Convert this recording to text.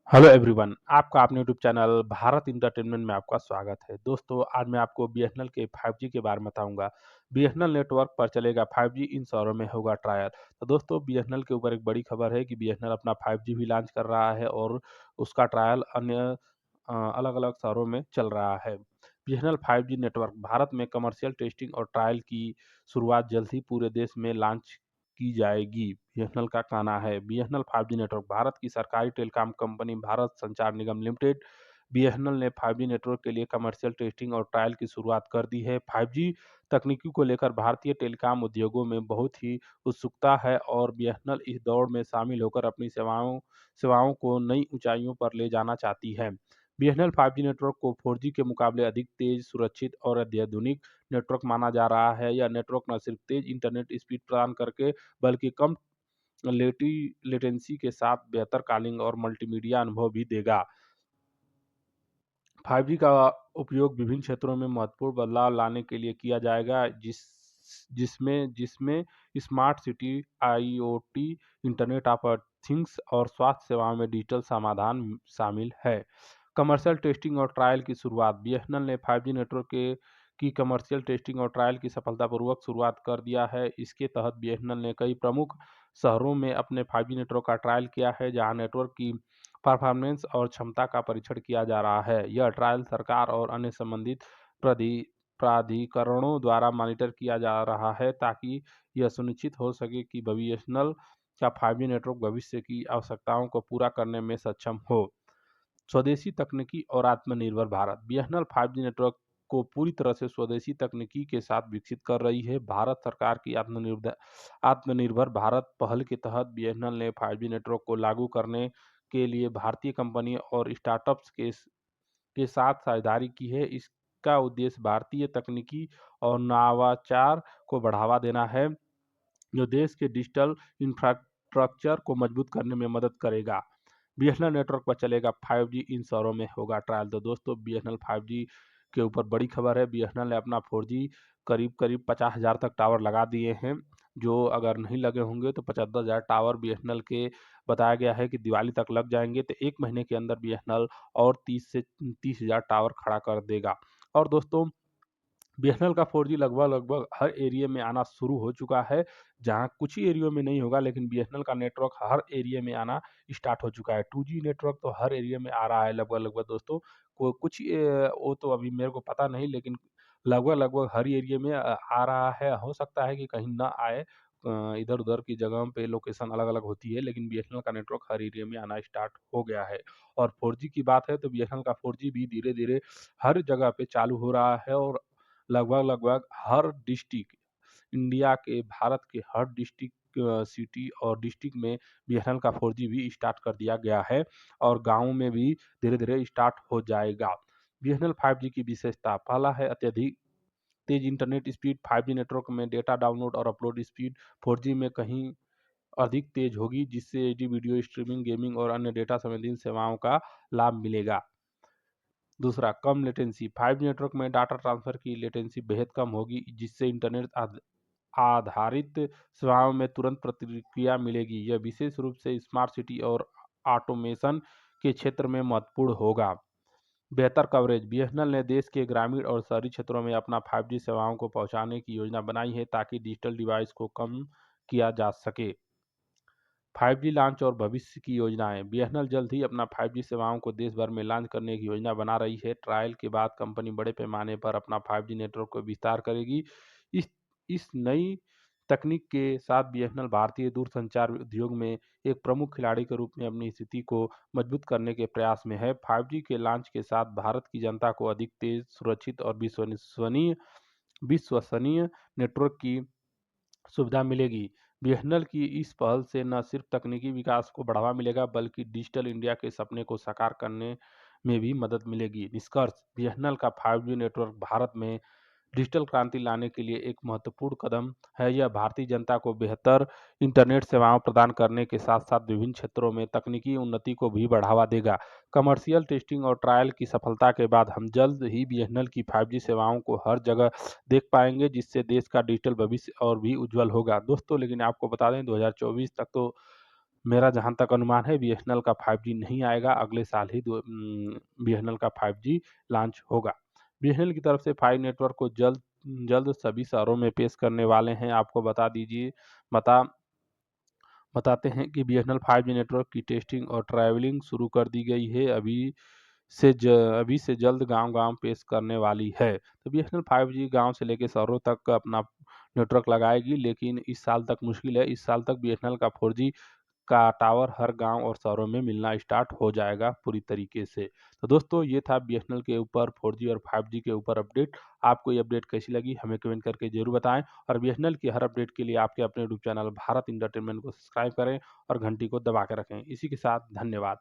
Hello everyone, आपका अपने YouTube channel Bharat entertainment में आपका स्वागत है। दोस्तों, आज मैं आपको बीएसएनएल के 5G के बारे में बताऊंगा। बीएसएनएल नेटवर्क पर चलेगा 5G, इन शहरों में होगा ट्रायल। तो दोस्तों, बीएसएनएल के ऊपर एक बड़ी खबर है कि बीएसएनएल अपना 5G भी लॉन्च कर रहा है और उसका ट्रायल अन्य अलग-अलग शहरों में चल रहा है। बीएसएनएल 5G नेटवर्क भारत में कमर्शियल टेस्टिंग और ट्रायल की शुरुआत जल्द ही पूरे देश में लॉन्च की जाएगी। बीएसएनएल का कहना है, बीएसएनएल 5G नेटवर्क भारत की सरकारी टेलीकॉम कंपनी भारत संचार निगम लिमिटेड बीएसएनएल ने 5G नेटवर्क के लिए कमर्शियल टेस्टिंग और ट्रायल की शुरुआत कर दी है। 5G तकनीकी को लेकर भारतीय टेलीकॉम उद्योगों में बहुत ही उत्सुकता है और बीएसएनएल इस दौड़ में शामिल होकर अपनी सेवाओं को नई ऊंचाइयों पर ले जाना चाहती है। बीएसएनएल 5G नेटवर्क को 4G के मुकाबले अधिक तेज, सुरक्षित और अत्याधुनिक नेटवर्क माना जा रहा है। यह नेटवर्क न सिर्फ तेज इंटरनेट स्पीड प्रदान करके बल्कि कम लेटेंसी के साथ बेहतर कॉलिंग और मल्टीमीडिया अनुभव भी देगा। 5G का उपयोग विभिन्न क्षेत्रों में महत्वपूर्ण बदलाव लाने के लिए किया जाएगा, जिसमें smart city, IoT, internet of things और स्वास्थ्य सेवाओं में डिजिटल समाधान शामिल है। कमर्शियल टेस्टिंग और ट्रायल की शुरुआत। बीएसएनएल ने 5G नेटवर्क की कमर्शियल टेस्टिंग और ट्रायल की सफलतापूर्वक शुरुआत कर दिया है। इसके तहत बीएसएनएल ने कई प्रमुख शहरों में अपने 5G नेटवर्क का ट्रायल किया है, जहां नेटवर्क की परफॉर्मेंस और क्षमता का परीक्षण किया जा रहा है। यह ट्रायल सरकार और अन्य संबंधित प्राधिकरणों द्वारा मॉनिटर किया जा रहा है, ताकि यह सुनिश्चित हो सके कि बीएसएनएल का 5G नेटवर्क भविष्य की आवश्यकताओं को पूरा करने में सक्षम हो। स्वदेशी तकनीकी और आत्मनिर्भर भारत। बीएसएनएल 5G नेटवर्क को पूरी तरह से स्वदेशी तकनीकी के साथ विकसित कर रही है। भारत सरकार की आत्मनिर्भर भारत पहल के तहत बीएसएनएल ने 5G नेटवर्क को लागू करने के लिए भारतीय कंपनी और स्टार्टअप्स के साथ साझेदारी की है। इसका उद्देश्य भारतीय तकनीकी और नवाचार को बढ़ावा देना है, जो देश के डिजिटल इंफ्रास्ट्रक्चर को मजबूत करने में मदद करेगा। बीएसएनएल नेटवर्क पर चलेगा 5G, इन शहरों में होगा ट्रायल। तो दोस्तों, बीएसएनएल 5G के ऊपर बड़ी खबर है। बीएसएनएल ने अपना 4G करीब करीब 50,000 तक टावर लगा दिए हैं, जो अगर नहीं लगे होंगे तो 75,000 टावर बीएसएनएल के बताया गया है कि दिवाली तक लग जाएंगे। तो एक महीने के अंदर बीएसएनएल और 30,000 टावर खड़ा कर देगा। और दोस्तों, बीएसएनएल का 4G लगभग लगभग हर एरिया में आना शुरू हो चुका है। जहां कुछ ही एरिया में नहीं होगा, लेकिन बीएसएनएल का नेटवर्क हर एरिया में आना स्टार्ट हो चुका है। 2G नेटवर्क तो हर एरिया में आ रहा है लगभग लगभग दोस्तों। वो तो अभी मेरे को पता नहीं, लेकिन लगभग लगभग हर एरिया में आ रहा है। हो सकता है कि कहीं ना आए, इधर उधर की जगह पे लोकेशन अलग अलग होती है, लेकिन बीएसएनएल का नेटवर्क हर एरिया में आना स्टार्ट हो गया है। और 4G की बात है तो बीएसएनएल का 4G भी धीरे धीरे हर जगह पे चालू हो रहा है और लगभग लगभग हर डिस्ट्रिक्ट, इंडिया के भारत के हर डिस्ट्रिक्ट, सिटी और डिस्ट्रिक्ट में बीएसएनएल का 4G भी स्टार्ट कर दिया गया है और गाँव में भी धीरे धीरे स्टार्ट हो जाएगा। बीएसएनएल 5G की विशेषता। पहला है अत्यधिक तेज इंटरनेट स्पीड। 5G नेटवर्क में डेटा डाउनलोड और अपलोड स्पीड 4G में कहीं अधिक तेज होगी, जिससे एडी वीडियो स्ट्रीमिंग, गेमिंग और अन्य डेटा संबंधित सेवाओं का लाभ मिलेगा। दूसरा, कम लेटेंसी। 5G नेटवर्क में डाटा ट्रांसफर की लेटेंसी बेहद कम होगी, जिससे इंटरनेट आधारित सेवाओं में तुरंत प्रतिक्रिया मिलेगी। यह विशेष रूप से स्मार्ट सिटी और ऑटोमेशन के क्षेत्र में महत्वपूर्ण होगा। बेहतर कवरेज। बीएसएनएल ने देश के ग्रामीण और शहरी क्षेत्रों में अपना 5G सेवाओं को पहुंचाने की योजना बनाई है, ताकि डिजिटल डिवाइस को कम किया जा सके। 5G लॉन्च और भविष्य की योजनाएं। बीएसएनएल जल्द ही अपना 5G सेवाओं को देश भर में लॉन्च करने की योजना बना रही है। ट्रायल के बाद कंपनी बड़े पैमाने पर अपना 5G नेटवर्क को विस्तार करेगी। इस इस नई तकनीक के साथ बीएसएनएल भारतीय दूरसंचार उद्योग में एक प्रमुख खिलाड़ी के रूप में अपनी स्थिति को मजबूत करने के प्रयास में है। 5G के लॉन्च के साथ भारत की जनता को अधिक तेज, सुरक्षित और विश्वसनीय नेटवर्क की सुविधा मिलेगी। बीएसएनएल की इस पहल से न सिर्फ तकनीकी विकास को बढ़ावा मिलेगा, बल्कि डिजिटल इंडिया के सपने को साकार करने में भी मदद मिलेगी। निष्कर्ष, बीएसएनएल का 5G नेटवर्क भारत में डिजिटल क्रांति लाने के लिए एक महत्वपूर्ण कदम है। यह भारतीय जनता को बेहतर इंटरनेट सेवाएं प्रदान करने के साथ साथ विभिन्न क्षेत्रों में तकनीकी उन्नति को भी बढ़ावा देगा। कमर्शियल टेस्टिंग और ट्रायल की सफलता के बाद हम जल्द ही बीएसएनएल की 5G सेवाओं को हर जगह देख पाएंगे, जिससे देश का डिजिटल भविष्य और भी उज्जवल होगा। दोस्तों, लेकिन आपको बता दें 2024 तक तो मेरा जहाँ तक अनुमान है बीएसएनएल का 5G नहीं आएगा, अगले साल ही बीएसएनएल का 5G लॉन्च होगा। बीएसएनएल की तरफ से 5G नेटवर्क को जल्द जल्द सभी शहरों में पेश करने वाले हैं। आपको बताते हैं कि बीएसएनएल 5G नेटवर्क की टेस्टिंग और ट्रायलिंग शुरू कर दी गई है। अभी से जल्द गांव-गांव पेश करने वाली है। तो बीएसएनएल 5G गांव से लेकर शहरों तक अपना नेटवर्क लगाएगी, लेकिन इस साल तक मुश्किल है। इस साल तक बीएसएनएल का 4G का टावर हर गांव और शहरों में मिलना स्टार्ट हो जाएगा पूरी तरीके से। तो दोस्तों ये था बीएसएनएल के ऊपर 4G और 5G के ऊपर अपडेट। आपको ये अपडेट कैसी लगी हमें कमेंट करके ज़रूर बताएं और बीएसएनएल की हर अपडेट के लिए आपके अपने यूट्यूब चैनल भारत इंटरटेनमेंट को सब्सक्राइब करें और घंटी को दबा के रखें। इसी के साथ धन्यवाद।